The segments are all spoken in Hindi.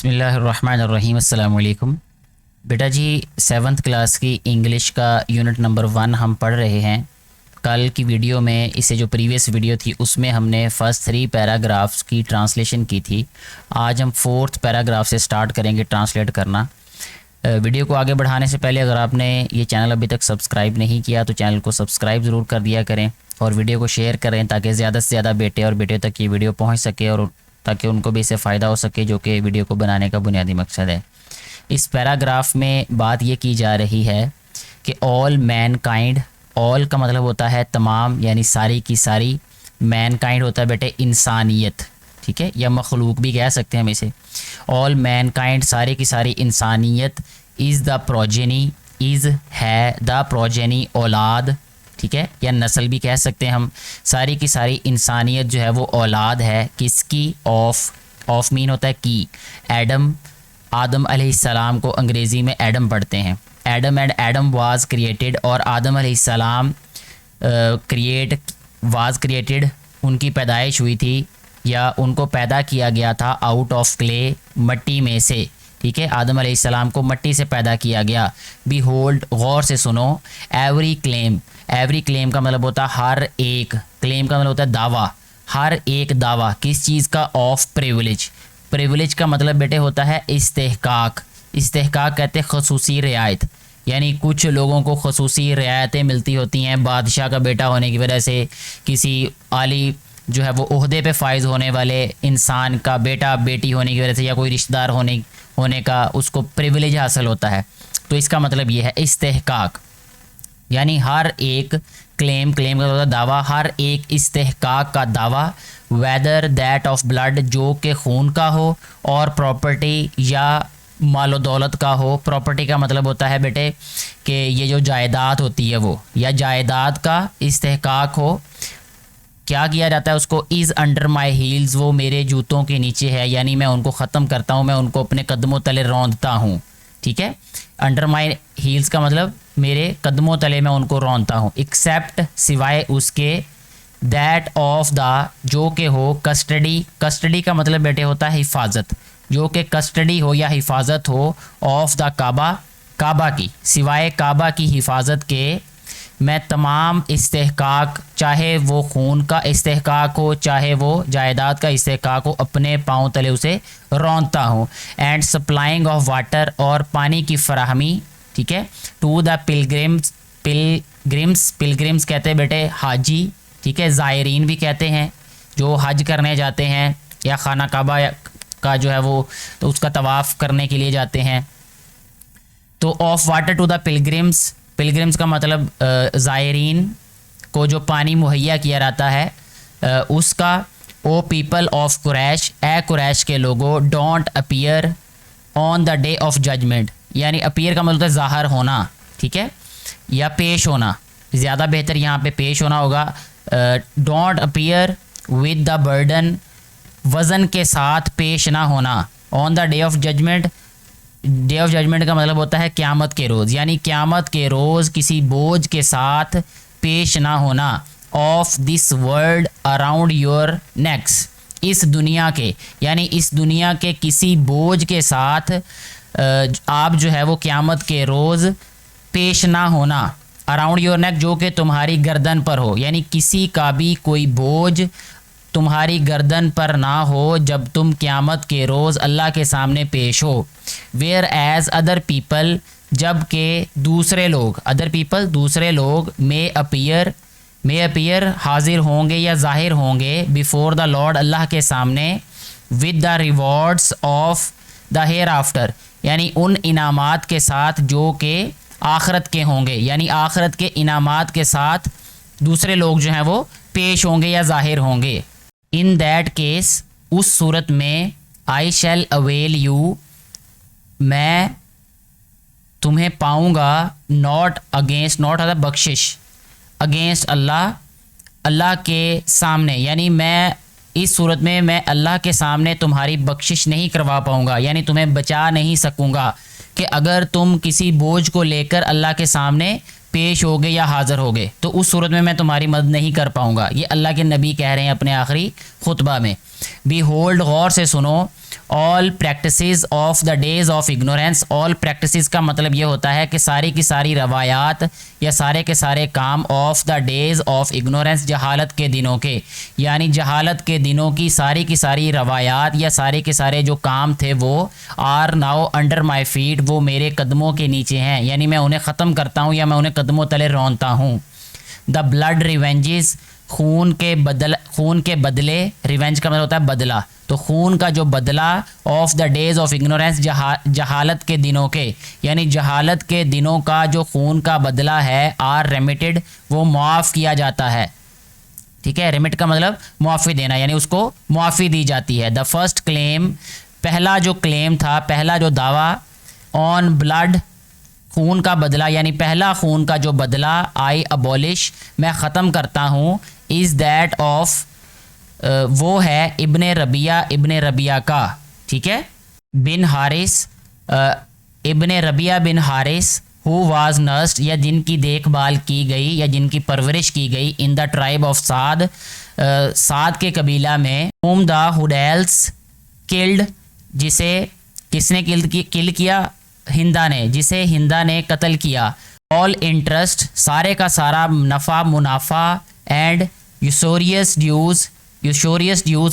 बिस्मिल्लाहिर्रहमानिर्रहीम। अस्सलाम वालेकुम। बेटा जी, 7th क्लास की इंग्लिश का यूनिट नंबर 1 हम पढ़ रहे हैं। कल की वीडियो में, इससे जो प्रीवियस वीडियो थी उसमें हमने फ़र्स्ट 3 पैराग्राफ्स की ट्रांसलेशन की थी। आज हम 4th पैराग्राफ से स्टार्ट करेंगे ट्रांसलेट करना। वीडियो को आगे बढ़ाने से पहले अगर आपने ये चैनल अभी तक सब्सक्राइब नहीं किया तो चैनल को सब्सक्राइब ज़रूर कर दिया करें और वीडियो को शेयर करें ताकि ज़्यादा से ज़्यादा बेटे और बेटियों तक ये वीडियो पहुँच सके और ताकि उनको भी इससे फ़ायदा हो सके, जो कि वीडियो को बनाने का बुनियादी मकसद है। इस पैराग्राफ में बात ये की जा रही है कि ऑल मैन काइंड, ऑल का मतलब होता है तमाम यानी सारी की सारी, मैन काइंड होता है बेटे इंसानियत, ठीक है, या मखलूक भी कह सकते हैं हम इसे। ऑल मैन काइंड सारी की सारी इंसानियत, इज़ द प्रोजेनी, इज़ है द प्रोजेनी औलाद, ठीक है, या नस्ल भी कह सकते हैं हम। सारी की सारी इंसानियत जो है वो औलाद है किसकी? ऑफ मीन होता है की। एडम, आदम अलैहिस्सलाम को अंग्रेज़ी में एडम पढ़ते हैं। Adam and Adam was created, और आदम अलैहिस्सलाम वाज क्रिएटेड, उनकी पैदाइश हुई थी या उनको पैदा किया गया था आउट ऑफ क्ले, मट्टी में से, ठीक है। आदम अलैहिस्सलाम को मट्टी से पैदा किया गया। बी होल्ड, गौर से सुनो, एवरी क्लेम, एवरी क्लेम का मतलब होता है हर एक, क्लेम का मतलब होता है दावा, हर एक दावा किस चीज़ का? Of privilege. प्रिविलेज का मतलब बेटे होता है इस्तेहकाक। इस्तेहकाक कहते हैं खसूसी रियायत, यानी कुछ लोगों को खसूसी रियायतें मिलती होती हैं बादशाह का बेटा होने की वजह से, किसी आली जो है वो ओहदे पे फाइज होने वाले इंसान का बेटा बेटी होने की वजह से, या कोई रिश्तेदार होने का उसको प्रिविलेज हासिल होता है। तो इसका मतलब ये है इस्तेहकाक, यानी हर एक क्लेम, क्लेम का दावा, हर एक इस्तेहकाक का दावा, वेदर दैट ऑफ ब्लड, जो कि खून का हो, और प्रॉपर्टी या मालो दौलत का हो। प्रॉपर्टी का मतलब होता है बेटे कि ये जो जायदाद होती है वो, या जायदाद का इस्तेहकाक हो। क्या किया जाता है उसको? इज़ अंडर माई हील्स, वो मेरे जूतों के नीचे है, यानी मैं उनको ख़त्म करता हूँ, मैं उनको अपने कदमों तले रौंदता हूँ, ठीक है। अंडर माई हील्स का मतलब मेरे कदमों तले मैं उनको रौंदता हूँ। एक्सेप्ट, सिवाय उसके, दैट ऑफ द, जो के हो, कस्टडी, कस्टडी का मतलब बेटे होता है हिफाजत, जो कि कस्टडी हो या हिफाजत हो, ऑफ द काबा, काबा की, सिवाय काबा की हिफाजत के, मैं तमाम इस्तेहकाक, चाहे वो खून का इस्तेहकाक हो चाहे वो जायदाद का इस्तेहकाक हो, अपने पाँव तले उसे रौंदता हूँ। एंड सप्लाइंग ऑफ वाटर, और पानी की फराहमी, ठीक है, टू द पिलग्रिम्स, पिलग्रिम्स कहते हैं बेटे हाजी, ठीक है, ज़ायरीन भी कहते हैं जो हज करने जाते हैं या खाना काबा का जो है वो तो उसका तवाफ़ करने के लिए जाते हैं। तो of water to the pilgrims, pilgrims का मतलब ज़ायरीन को जो पानी मुहैया किया जाता है उसका। ओ पीपल ऑफ कुरैश, ए कुरैश के लोगो, don't appear on the day of judgment, यानी अपीयर का मतलब ज़ाहिर होना, ठीक है, या पेश होना, ज़्यादा बेहतर यहाँ पे पेश होना होगा। Don't appear with the burden, वज़न के साथ पेश ना होना। On the day of judgement, day of judgement का मतलब होता है क़यामत के रोज़, यानी क़यामत के रोज़ किसी बोझ के साथ पेश ना होना। Of this world around your next, इस दुनिया के, यानी इस दुनिया के किसी बोझ के साथ आप जो है वो क़यामत के रोज़ पेश ना होना। अराउंड योर नेक, जो कि तुम्हारी गर्दन पर हो, यानी किसी का भी कोई बोझ तुम्हारी गर्दन पर ना हो जब तुम क़यामत के रोज़ अल्लाह के सामने पेश हो। वेयर एज अदर पीपल, जब के दूसरे लोग, अदर पीपल दूसरे लोग, मे अपीयर हाजिर होंगे या ज़ाहिर होंगे, बिफोर द लॉर्ड अल्लाह के सामने, with the rewards of the hereafter, यानी उन इनामात के साथ जो कि आखरत के होंगे, यानी आखरत के इनामात के साथ दूसरे लोग जो हैं वो पेश होंगे या ज़ाहिर होंगे। इन दैट केस, उस सूरत में, आई शैल अवेल यू, मैं तुम्हें पाऊँगा, नॉट अगेंस्ट, नॉट अदा बख्शिश, अगेंस्ट अल्लाह, अल्लाह के सामने, यानी मैं इस सूरत में मैं अल्लाह के सामने तुम्हारी बख्शिश नहीं करवा पाऊँगा, यानी तुम्हें बचा नहीं सकूँगा कि अगर तुम किसी बोझ को लेकर अल्लाह के सामने पेश होगे या हाज़िर होगे तो उस सूरत में मैं तुम्हारी मदद नहीं कर पाऊँगा। ये अल्लाह के नबी कह रहे हैं अपने आखिरी खुतबा में। बी होल्ड, गौर से सुनो, all practices of the days of ignorance. All practices का मतलब ये होता है कि सारी की सारी रवायात या सारे के सारे काम of the days of ignorance, जहालत के दिनों के, यानी जहालत के दिनों की सारी रवायात या सारे के सारे जो काम थे वो are now under my feet, वो मेरे कदमों के नीचे हैं, यानी मैं उन्हें ख़त्म करता हूँ या मैं उन्हें कदमों तले रौंदता हूँ। द ब्लड रिवेंजेस, खून के बदले, रिवेंज का मतलब होता है बदला, तो खून का जो बदला of the days of ignorance, जहालत के दिनों के, यानी जहालत के दिनों का जो खून का बदला है, आर रेमिटेड, वो मुआफ़ किया जाता है। ठीक है, रेमिट का मतलब मुआफ़ी देना, यानी उसको मुआफ़ी दी जाती है। द फर्स्ट क्लेम, पहला जो क्लेम था, पहला जो दावा, ऑन ब्लड, खून का बदला, यानी पहला खून का जो बदला, आई अबॉलिश, मैं ख़त्म करता हूँ, इज़ दैट ऑफ, वो है इब्ने रबिया का। ठीक है, बिन हारिस, इब्ने रबिया बिन हारिस, हु वाज नर्स्ड, या जिनकी देखभाल की गई या जिनकी परवरिश की गई, इन द ट्राइब ऑफ साद, साद के कबीला में, होम द हुडेल्स किल्ड, जिसे किसने किल किया, हिंदा ने, जिसे हिंदा ने कत्ल किया। ऑल इंटरेस्ट, सारे का सारा नफ़ा मुनाफा, एंड यूसोरियस ड्यूज़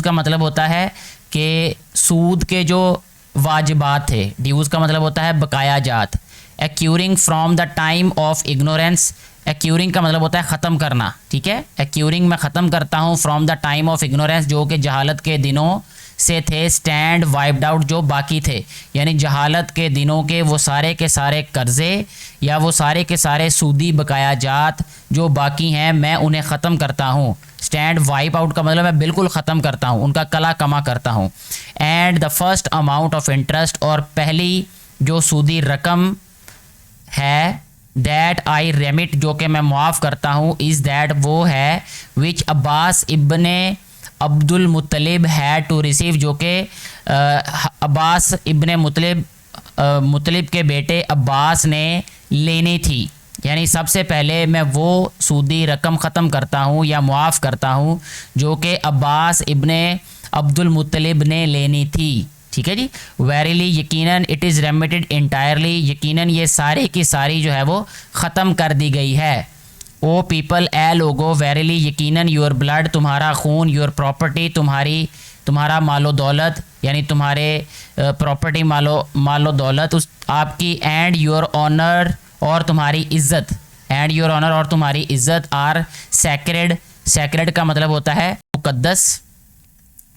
का मतलब होता है कि सूद के जो वाजिबात थे, ड्यूज़ का मतलब होता है बकाया जात। Occurring from the time of ignorance, occurring का मतलब होता है ख़त्म करना। ठीक है, एक्यूरिंग मैं ख़त्म करता हूँ, from the time of ignorance, जो कि जहालत के दिनों से थे, स्टैंड वाइप्ड आउट, जो बाकी थे, यानी जहालत के दिनों के वो सारे के सारे कर्ज़े या वो सारे के सारे सूदी बकाया जात जो बाकी हैं, मैं उन्हें ख़त्म करता हूँ। स्टैंड वाइप आउट का मतलब मैं बिल्कुल ख़त्म करता हूँ, उनका कला कमा करता हूँ। And the first amount of interest, और पहली जो सूदी रकम है, दैट आई रेमिट, जो कि मैं मुआफ़ करता हूँ, इज़ दैट, वो है, which Abbas ibn Abdul Muttalib had to receive, जो कि अब्बास इब्ने मुत्तलिब के बेटे अब्बास ने लेनी थी, यानी सबसे पहले मैं वो सूदी रकम ख़त्म करता हूँ या मुआफ़ करता हूँ जो कि अब्बास इब्ने अब्दुल मुत्तलिब ने लेनी थी। ठीक है जी, वेरीली, यकीनन, इट इज़ रेमिटेड इंटायरली, यकीनन ये सारी की सारी जो है वो ख़त्म कर दी गई है। ओ पीपल, ए लोगो, वेरीली, यकीनन, योर ब्लड, तुम्हारा खून, योर प्रॉपर्टी, तुम्हारा मालो दौलत, यानी तुम्हारे प्रॉपर्टी, मालो दौलत उस आपकी, एंड योर ऑनर, और तुम्हारी इज़्ज़त, एंड योर ऑनर, और तुम्हारी इज़्ज़त, आर सैक्रेड, सैक्रेड का मतलब होता है मुक़द्दस,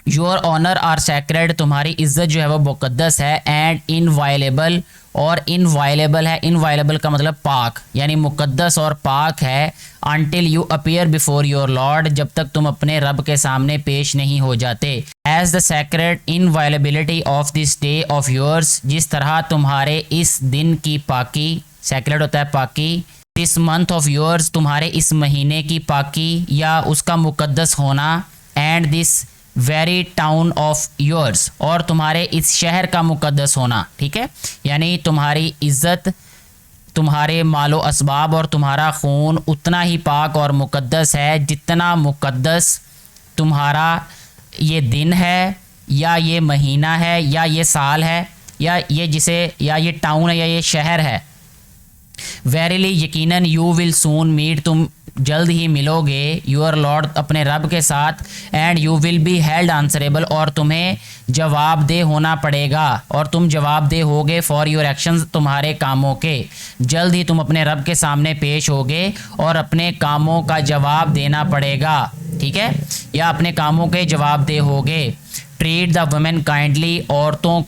योर ऑनर आर सैक्रेड, तुम्हारी इज़्ज़त जो है वो मुक़द्दस है, एंड इनवायलेबल, और इनवायलेबल है, इनवायलेबल का मतलब पाक, यानी मुक़द्दस और पाक है, until you appear before your Lord, जब तक तुम अपने रब के सामने पेश नहीं हो जाते। As the sacred inviolability of this day of yours, जिस तरह तुम्हारे इस दिन की पाकी, सैक्रेड होता है पाकी, दिस मंथ ऑफ योर्स, तुम्हारे इस महीने की पाकी या उसका मुक़द्दस होना, and this very town of yours, और तुम्हारे इस शहर का मुक़द्दस होना। ठीक है, यानी तुम्हारी इज़्ज़त, तुम्हारे मालो असबाब और तुम्हारा खून उतना ही पाक और मुक़द्दस है जितना मुक़द्दस तुम्हारा ये दिन है या ये महीना है या ये साल है या ये टाउन है या ये शहर है। वेरीली, यकीनन, यू विल सून मीट, तुम जल्द ही मिलोगे, यूर लॉर्ड, अपने रब के साथ, and you will be held answerable, और तुम्हें जवाबदेह होना पड़ेगा, और तुम जवाबदेह होगे फॉर योर एक्शंस, तुम्हारे कामों के, जल्द ही तुम अपने रब के सामने पेश होगे और अपने कामों का जवाब देना पड़ेगा। ठीक है, या अपने कामों के जवाबदेह होगे। ट्रीट द वुमेन काइंडली, औरतों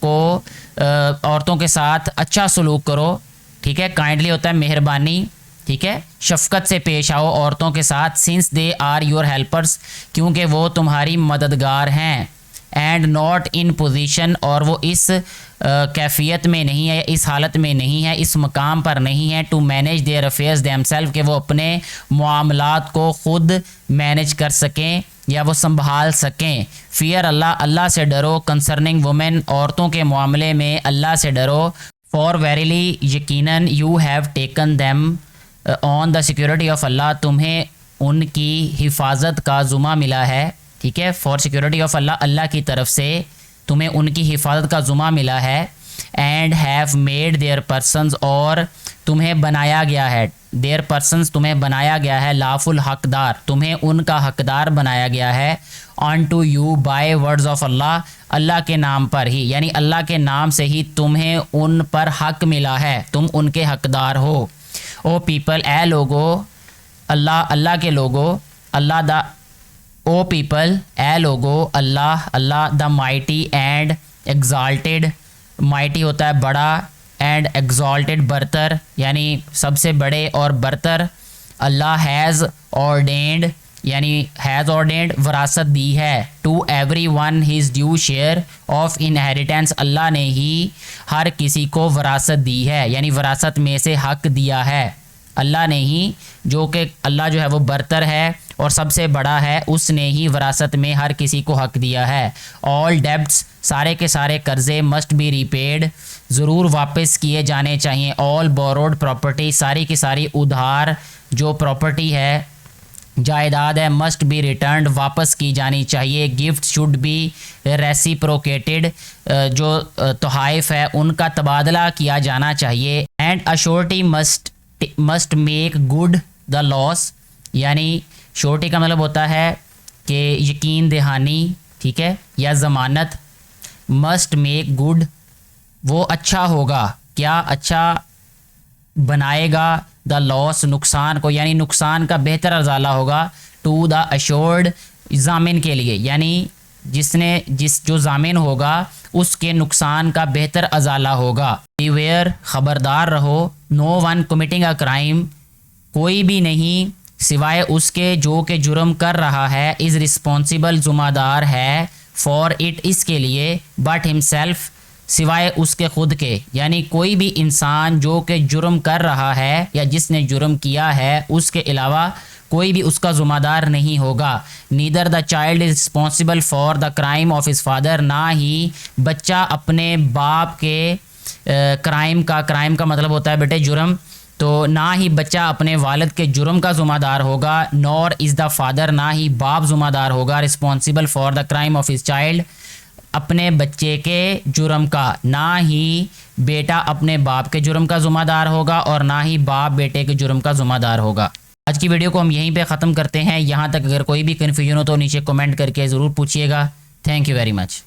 के साथ अच्छा सलूक करो। ठीक है, काइंडली होता है मेहरबानी। ठीक है, शफ़क़त से पेश आओ औरतों के साथ, since they are your helpers, क्योंकि वो तुम्हारी मददगार हैं, एंड नॉट इन पोजीशन, और वो इस कैफियत में नहीं है, इस हालत में नहीं है, इस मकाम पर नहीं है, to manage their affairs themselves, कि वो अपने मामलात को ख़ुद मैनेज कर सकें या वो संभाल सकें। फ़ियर अल्लाह, अल्लाह से डरो, कंसर्निंग वुमेन, औरतों के मामले में अल्लाह से डरो। फॉर वेरीली, यकीनन, you have taken them on the security of Allah, तुम्हें उनकी हिफाजत का ज़ुमा मिला है। ठीक है, for security of Allah, Allah की तरफ से तुम्हें उनकी हिफाजत का ज़ुमा मिला है। And have made their persons, और तुम्हें बनाया गया है, देयर पर्सनस तुम्हें बनाया गया है, लाफुल हकदार, तुम्हें उनका हकदार बनाया गया है, unto you by words of Allah, Allah के नाम पर ही, यानी अल्लाह के नाम से ही तुम्हें उन पर हक मिला है, तुम उनके हकदार हो। ओ पीपल, ए लोगो, अल्लाह, अल्लाह के लोगो, अल्लाह द, ओ पीपल, ए लोगो, Allah, Allah the mighty and exalted, mighty होता है बड़ा, एंड एग्जॉल्टेड बरतर, यानी सबसे बड़े और बरतर। अल्लाह हैज़ ऑर्डेंड, यानी हैज़ ऑर्डेंड वरासत दी है, to every one his due share of inheritance, Allah ने ही हर किसी को वरासत दी है, यानी वरासत में से हक दिया है अल्लाह ने ही, जो कि अल्लाह जो है वो बरतर है और सबसे बड़ा है, उसने ही वरासत में हर किसी को हक दिया है। ऑल डेब्ट्स, सारे के सारे कर्ज़े, मस्ट बी रीपेड, ज़रूर वापस किए जाने चाहिए। ऑल बोरोड प्रॉपर्टी, सारी की सारी उधार जो प्रॉपर्टी है, जायदाद है, मस्ट बी रिटर्न, वापस की जानी चाहिए। गिफ्ट शुड बी रेसिप्रोकेटेड, जो तोहाइफ है उनका तबादला किया जाना चाहिए। And assurity must make good the loss, यानी श्योरिटी का मतलब होता है कि यकीन दहानी, ठीक है, या ज़मानत। मस्ट मेक गुड, वो अच्छा होगा, क्या अच्छा बनाएगा, द लॉस, नुकसान को, यानी नुकसान का बेहतर अजाला होगा, टू द अश्योर्ड, जामिन के लिए, यानी जो जामिन होगा उसके नुकसान का बेहतर अजाला होगा। बीवेयर, खबरदार रहो। No one committing a crime, कोई भी नहीं सिवाय उसके जो कि जुर्म कर रहा है, इज़ रिस्पॉन्सिबल, ज़िम्मेदार है, फॉर इट, इसके लिए, बट हिमसेल्फ, सिवाय उसके खुद के, यानी कोई भी इंसान जो कि जुर्म कर रहा है या जिसने जुर्म किया है उसके अलावा कोई भी उसका ज़िम्मेदार नहीं होगा। Neither the child is responsible for the crime of his father, ना ही बच्चा अपने बाप के क्राइम का मतलब होता है बेटे जुर्म, तो ना ही बच्चा अपने वालिद के जुर्म का ज़िम्मेदार होगा। नॉर इज़ द फादर, ना ही बाप ज़िम्मेदार होगा, responsible for the crime of his child, अपने बच्चे के जुर्म का, ना ही बेटा अपने बाप के जुर्म का ज़िम्मेदार होगा और ना ही बाप बेटे के जुर्म का ज़िम्मेदार होगा। आज की वीडियो को हम यहीं पे ख़त्म करते हैं। यहाँ तक अगर कोई भी कन्फ्यूजन हो तो नीचे कमेंट करके ज़रूर पूछिएगा। Thank you very much.